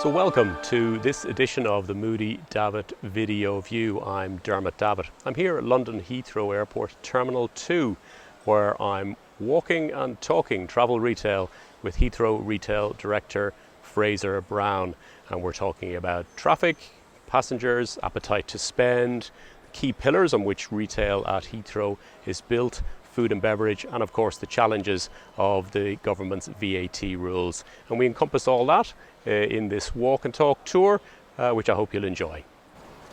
So welcome to this edition of the Moodie Davitt Video View. I'm Dermot Davitt. I'm here at London Heathrow Airport Terminal 2, where I'm walking and talking travel retail with Heathrow Retail Director Fraser Brown. And we're talking about traffic, passengers, appetite to spend, key pillars on which retail at Heathrow is built, food and beverage, and of course the challenges of the government's VAT rules. And we encompass all that in this walk and talk tour, which I hope you'll enjoy.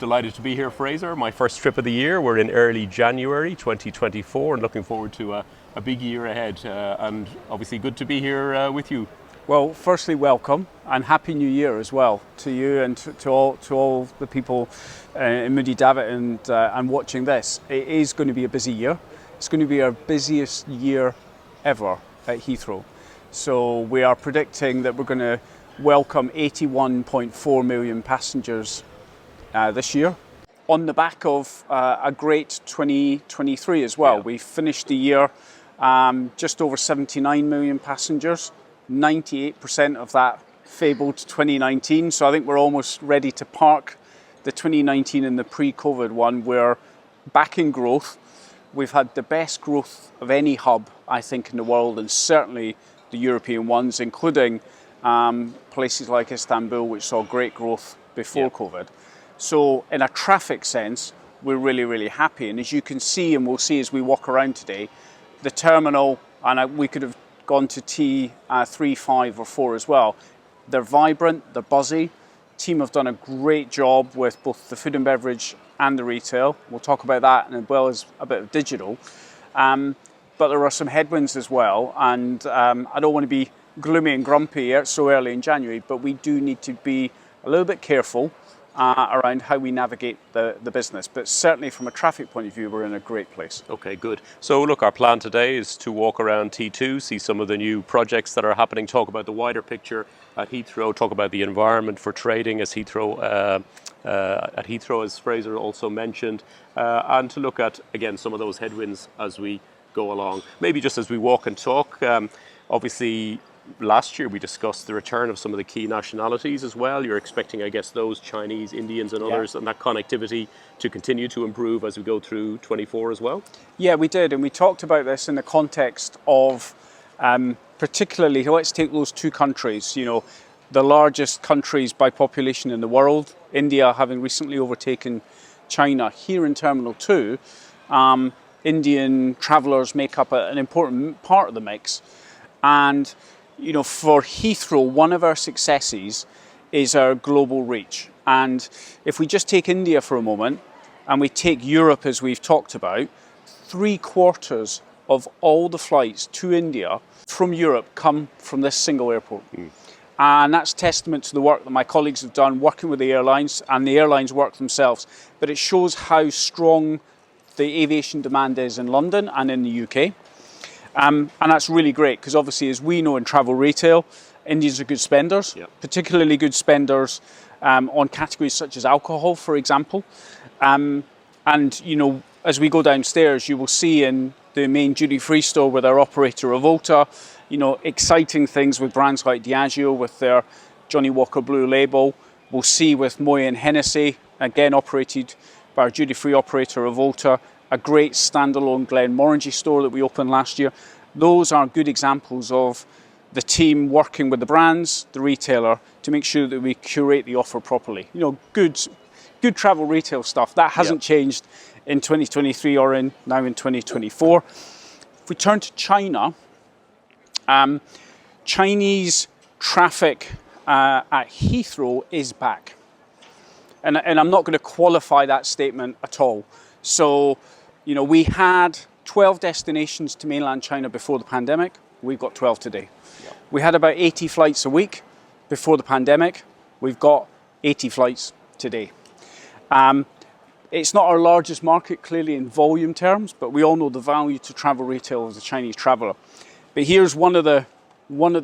Delighted to be here, Fraser. My first trip of the year. We're in early January 2024 and looking forward to a big year ahead, and obviously good to be here with you. Well, firstly, welcome and Happy New Year as well to you and to all the people in Moodie Davitt and watching this. It is going to be a busy year. It's going to be our busiest year ever at Heathrow. So we are predicting that we're going to welcome 81.4 million passengers this year, on the back of a great 2023 as well. Yeah. We finished the year just over 79 million passengers, 98% of that fabled 2019. So I think we're almost ready to park the 2019 and the pre-COVID one. We're back in growth. We've had the best growth of any hub, I think, in the world, and certainly the European ones, including places like Istanbul, which saw great growth before COVID. So in a traffic sense, we're really, really happy. And as you can see, and we'll see as we walk around today, the terminal, and we could have gone to T3, 5 or 4 as well. They're vibrant, they're buzzy. Team have done a great job with both the food and beverage and the retail. We'll talk about that, and as well as a bit of digital. But there are some headwinds as well, and I don't want to be gloomy and grumpy so early in January, but we do need to be a little bit careful around how we navigate the business. But certainly from a traffic point of view, we're in a great place. Okay, good. So look, our plan today is to walk around T2, see some of the new projects that are happening, talk about the wider picture at Heathrow, talk about the environment for trading as Heathrow, as Fraser also mentioned, and to look at, again, some of those headwinds as we go along. Maybe just as we walk and talk, obviously last year we discussed the return of some of the key nationalities as well. You're expecting, I guess, those Chinese, Indians and others, and that connectivity to continue to improve as we go through 24 as well? Yeah, we did, and we talked about this in the context of particularly, let's take those two countries, you know, the largest countries by population in the world, India having recently overtaken China. Here in Terminal 2, Indian travellers make up an important part of the mix. And, you know, for Heathrow, one of our successes is our global reach. And if we just take India for a moment, and we take Europe as we've talked about, 3/4 of all the flights to India from Europe come from this single airport. And that's testament to the work that my colleagues have done working with the airlines, and the airlines work themselves. But it shows how strong the aviation demand is in London and in the UK. And that's really great, because obviously, as we know in travel retail, Indians are good spenders, particularly good spenders on categories such as alcohol, for example. And, you know, as we go downstairs, you will see in the main duty-free store with our operator Revolta, you know, exciting things with brands like Diageo with their Johnny Walker Blue Label. We'll see with Moët and Hennessy, again operated by our duty-free operator Revolta, a great standalone Glenmorangie store that we opened last year. Those are good examples of the team working with the brands, the retailer, to make sure that we curate the offer properly. You know, good travel retail stuff. That hasn't changed in 2023 or now in 2024. If we turn to China, Chinese traffic at Heathrow is back. And I'm not going to qualify that statement at all. So, you know, we had 12 destinations to mainland China before the pandemic. We've got 12 today. We had about 80 flights a week before the pandemic. We've got 80 flights today. It's not our largest market, clearly, in volume terms, but we all know the value to travel retail of the Chinese traveller. But here's one of the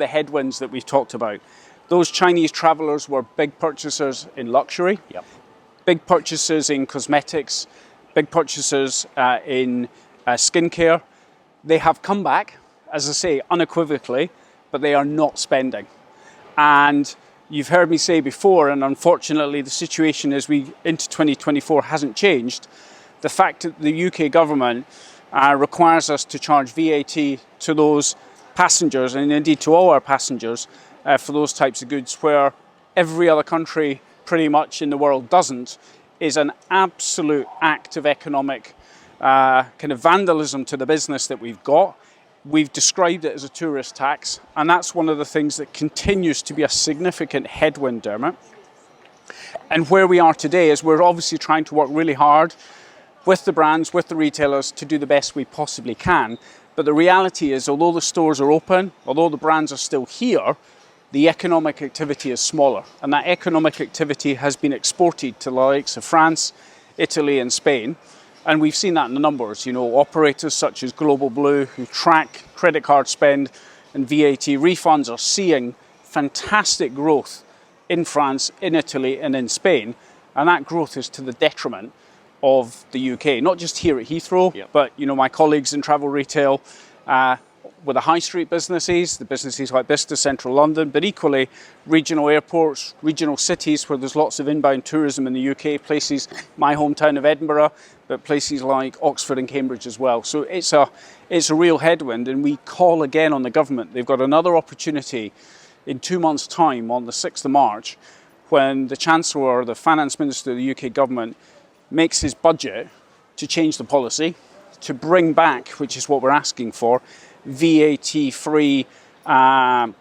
headwinds that we've talked about. Those Chinese travellers were big purchasers in luxury, big purchasers in cosmetics, big purchasers in skincare. They have come back, as I say, unequivocally, but they are not spending. And you've heard me say before, and unfortunately the situation as we into 2024 hasn't changed, the fact that the UK government requires us to charge VAT to those passengers, and indeed to all our passengers, for those types of goods, where every other country pretty much in the world doesn't, is an absolute act of economic kind of vandalism to the business that we've got. We've described it as a tourist tax, and that's one of the things that continues to be a significant headwind, Dermot. And where we are today is we're obviously trying to work really hard with the brands, with the retailers, to do the best we possibly can. But the reality is, although the stores are open, although the brands are still here, the economic activity is smaller. And that economic activity has been exported to the likes of France, Italy and Spain. And we've seen that in the numbers. You know, operators such as Global Blue, who track credit card spend and VAT refunds, are seeing fantastic growth in France, in Italy and in Spain. And that growth is to the detriment of the UK, not just here at Heathrow, but you know, my colleagues in travel retail, with the high street businesses, the businesses like Bicester, Central London, but equally regional airports, regional cities where there's lots of inbound tourism in the UK, places, my hometown of Edinburgh, but places like Oxford and Cambridge as well. So it's a real headwind, and we call again on the government. They've got another opportunity in 2 months' time on the 6th of March, when the Chancellor, the Finance Minister of the UK government, makes his budget to change the policy, to bring back, which is what we're asking for, VAT-free in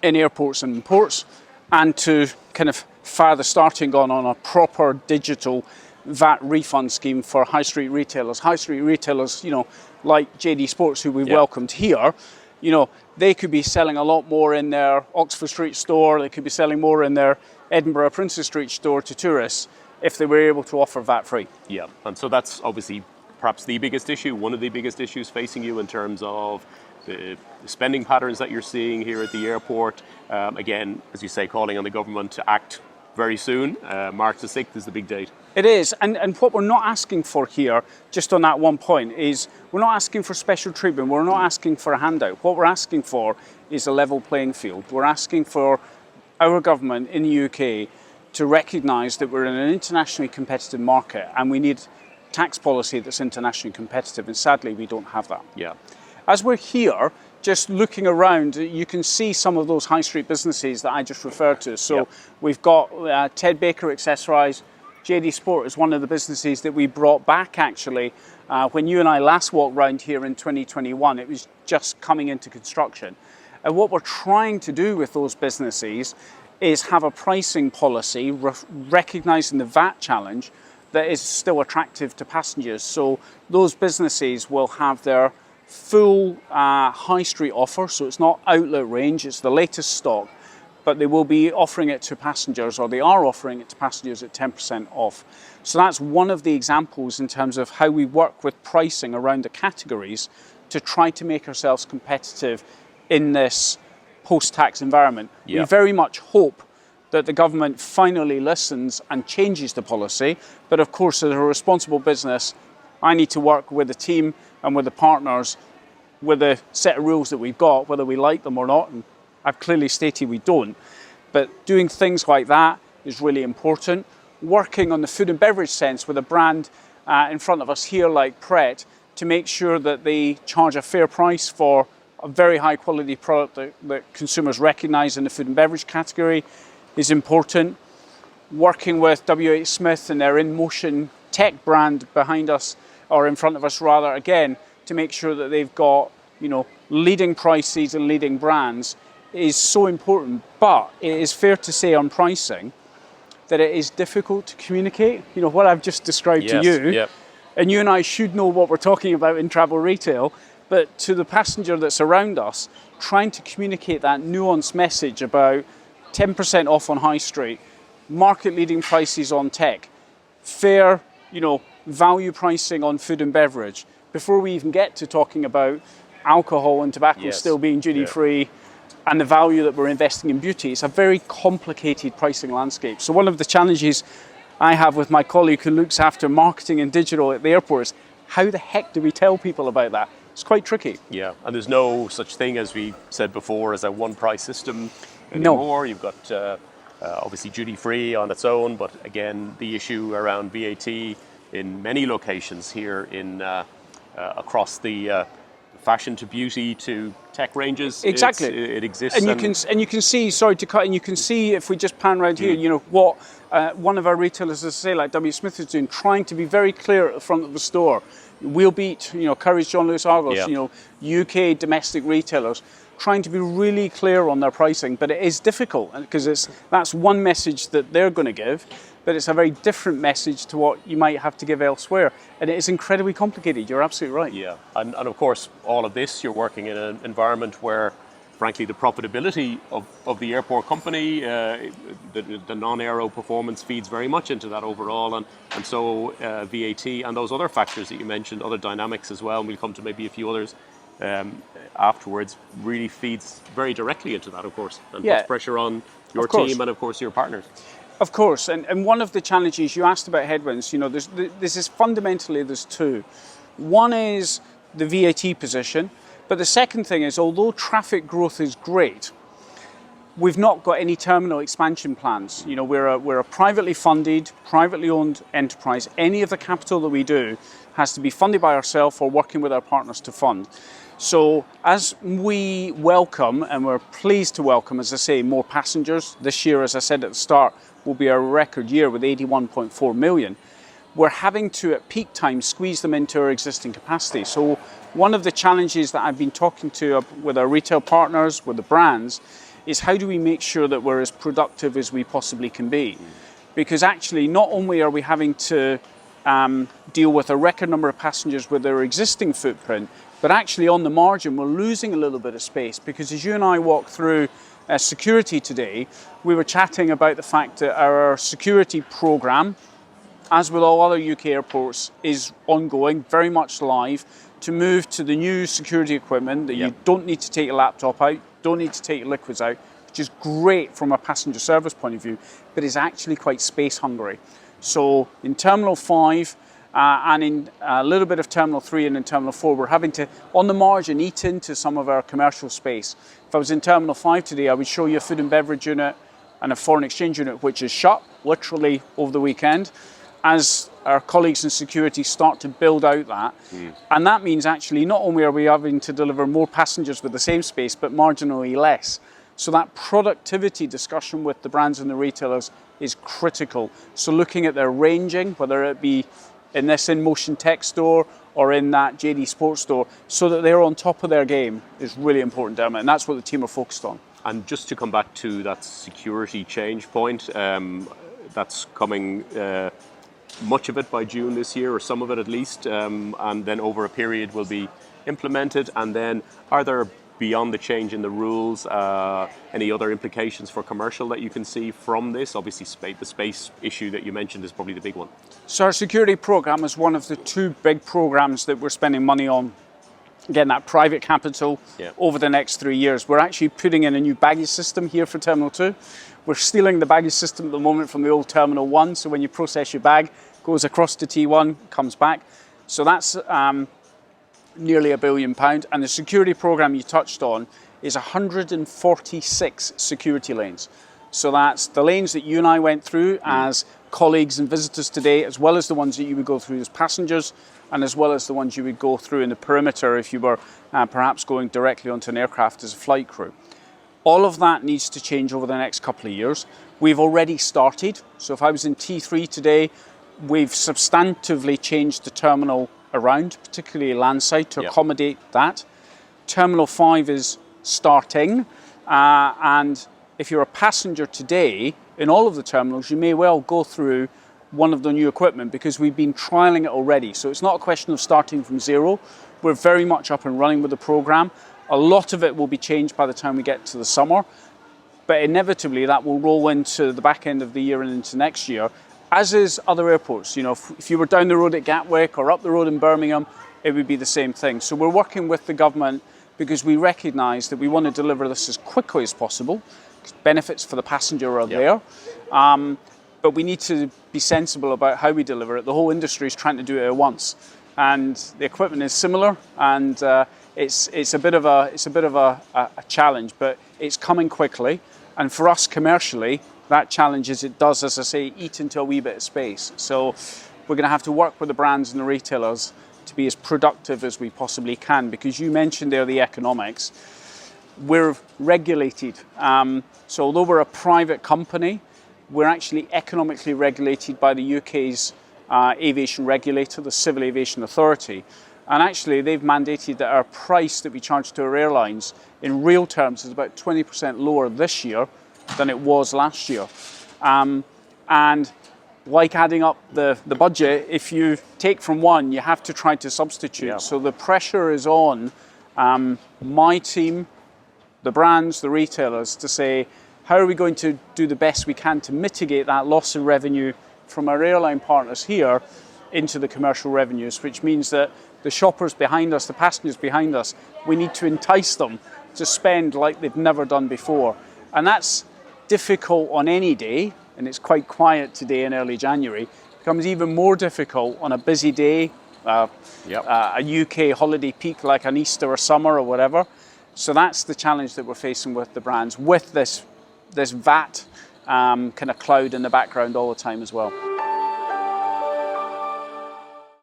airports and ports, and to kind of further starting on a proper digital VAT refund scheme for high street retailers. High street retailers, you know, like JD Sports, who we've welcomed here, you know, they could be selling a lot more in their Oxford Street store, they could be selling more in their Edinburgh Princes Street store to tourists if they were able to offer VAT-free. Yeah, and so that's obviously perhaps the biggest issue, one of the biggest issues facing you in terms of the spending patterns that you're seeing here at the airport. Again, as you say, calling on the government to act very soon. March the 6th is the big date. It is, and what we're not asking for here, just on that one point, is we're not asking for special treatment, we're not asking for a handout. What we're asking for is a level playing field. We're asking for our government in the UK to recognise that we're in an internationally competitive market and we need tax policy that's internationally competitive, and sadly we don't have that. Yeah. As we're here, just looking around, you can see some of those high street businesses that I just referred to. So we've got Ted Baker Accessorise. JD Sport is one of the businesses that we brought back actually. When you and I last walked around here in 2021, it was just coming into construction. And what we're trying to do with those businesses is have a pricing policy recognising the VAT challenge that is still attractive to passengers. So those businesses will have their full high street offer, so it's not outlet range, it's the latest stock, but they will be offering it to passengers, or they are offering it to passengers at 10% off. So that's one of the examples in terms of how we work with pricing around the categories to try to make ourselves competitive in this post-tax environment. We very much hope that the government finally listens and changes the policy, but of course as a responsible business, I need to work with the team and with the partners with the set of rules that we've got, whether we like them or not, and I've clearly stated we don't. But doing things like that is really important. Working on the food and beverage sense with a brand in front of us here like Pret to make sure that they charge a fair price for a very high quality product that consumers recognise in the food and beverage category is important. Working with WH Smith and their InMotion tech brand behind us, or in front of us rather, again, to make sure that they've got, you know, leading prices and leading brands is so important. But it is fair to say on pricing that it is difficult to communicate. You know, what I've just described to you, and you and I should know what we're talking about in travel retail, but to the passenger that's around us, trying to communicate that nuanced message about 10% off on high street, market leading prices on tech, fair, you know, value pricing on food and beverage, before we even get to talking about alcohol and tobacco still being duty free and the value that we're investing in beauty. It's a very complicated pricing landscape. So one of the challenges I have with my colleague who looks after marketing and digital at the airport is, how the heck do we tell people about that? it's quite tricky. Yeah, and there's no such thing, as we said before, as a one price system No. anymore. You've got obviously duty free on its own, but again, the issue around VAT in many locations here in across the fashion to beauty to tech ranges. Exactly. It exists. And you can see, sorry to cut, and you can see if we just pan around here, you know, what one of our retailers, as I say, like W. Smith is doing, trying to be very clear at the front of the store. We'll beat, you know, Curry's, John Lewis Argos, you know, UK domestic retailers, trying to be really clear on their pricing. But it is difficult because that's one message that they're going to give, but it's a very different message to what you might have to give elsewhere. And it is incredibly complicated. You're absolutely right. Yeah, and of course, all of this, you're working in an environment where, frankly, the profitability of the airport company, the non-aero performance feeds very much into that overall, and so VAT and those other factors that you mentioned, other dynamics as well, and we'll come to maybe a few others afterwards, really feeds very directly into that, of course, and puts pressure on your team and, of course, your partners. Of course, and one of the challenges you asked about headwinds, you know, this is fundamentally, there's two. One is the VAT position, but the second thing is, although traffic growth is great, we've not got any terminal expansion plans. You know, we're a privately funded, privately owned enterprise. Any of the capital that we do has to be funded by ourselves or working with our partners to fund. So as we welcome, and we're pleased to welcome, as I say, more passengers, this year, as I said at the start, will be a record year with 81.4 million. We're having to, at peak time, squeeze them into our existing capacity. So one of the challenges that I've been talking to with our retail partners, with the brands, is how do we make sure that we're as productive as we possibly can be? Because actually, not only are we having to deal with a record number of passengers with their existing footprint, but actually on the margin, we're losing a little bit of space, because as you and I walk through security today, we were chatting about the fact that our security program, as with all other UK airports, is ongoing, very much live, to move to the new security equipment that you don't need to take your laptop out, don't need to take your liquids out, which is great from a passenger service point of view, but is actually quite space hungry. So in Terminal 5 and in a little bit of Terminal 3 and in Terminal 4, we're having to, on the margin, eat into some of our commercial space. If I was in Terminal 5 today, I would show you a food and beverage unit and a foreign exchange unit, which is shut, literally, over the weekend, as our colleagues in security start to build out that. And that means actually not only are we having to deliver more passengers with the same space, but marginally less. So that productivity discussion with the brands and the retailers is critical. So looking at their ranging, whether it be in this InMotion Tech store or in that JD Sports store, so that they're on top of their game, is really important, Dermot, and that's what the team are focused on. And just to come back to that security change point, that's coming, much of it by June this year, or some of it at least, and then over a period will be implemented. And then are there, beyond the change in the rules, any other implications for commercial that you can see from this? Obviously, the space issue that you mentioned is probably the big one. So our security program is one of the two big programs that we're spending money on, getting that private capital over the next 3 years. We're actually putting in a new baggage system here for Terminal 2. We're stealing the baggage system at the moment from the old Terminal 1, so when you process your bag, it goes across to T1, comes back. So that's nearly £1 billion. And the security program you touched on is 146 security lanes. So that's the lanes that you and I went through as colleagues and visitors today, as well as the ones that you would go through as passengers, and as well as the ones you would go through in the perimeter if you were perhaps going directly onto an aircraft as a flight crew. All of that needs to change over the next couple of years. We've already started. So if I was in T3 today, we've substantively changed the terminal around, particularly landside, to accommodate that. Terminal 5 is starting, and if you're a passenger today, in all of the terminals, you may well go through one of the new equipment, because we've been trialling it already. So it's not a question of starting from zero. We're very much up and running with the program. A lot of it will be changed by the time we get to the summer, but inevitably that will roll into the back end of the year and into next year, as is other airports. You know, if you were down the road at Gatwick or up the road in Birmingham, it would be the same thing. So we're working with the government because we recognise that we want to deliver this as quickly as possible, because benefits for the passenger are there. But we need to be sensible about how we deliver it. The whole industry is trying to do it at once. and the equipment is similar, and it's a bit of a challenge, but it's coming quickly. And for us commercially, that challenge is it does, as I say, eat into a wee bit of space. So we're going to have to work with the brands and the retailers to be as productive as we possibly can, because you mentioned there the economics. We're regulated. So although we're a private company, we're actually economically regulated by the UK's aviation regulator, the Civil Aviation Authority. And actually they've mandated that our price that we charge to our airlines in real terms is about 20% lower this year than it was last year. And like adding up the budget, if you take from one, you have to try to substitute. Yeah. So the pressure is on my team, the brands, the retailers, to say, how are we going to do the best we can to mitigate that loss of revenue from our airline partners here into the commercial revenues, which means that the shoppers behind us, the passengers behind us, we need to entice them to spend like they've never done before. And that's difficult on any day, and it's quite quiet today in early January. It becomes even more difficult on a busy day, a UK holiday peak like an Easter or summer or whatever. So that's the challenge that we're facing with the brands, with this VAT kind of cloud in the background all the time as well.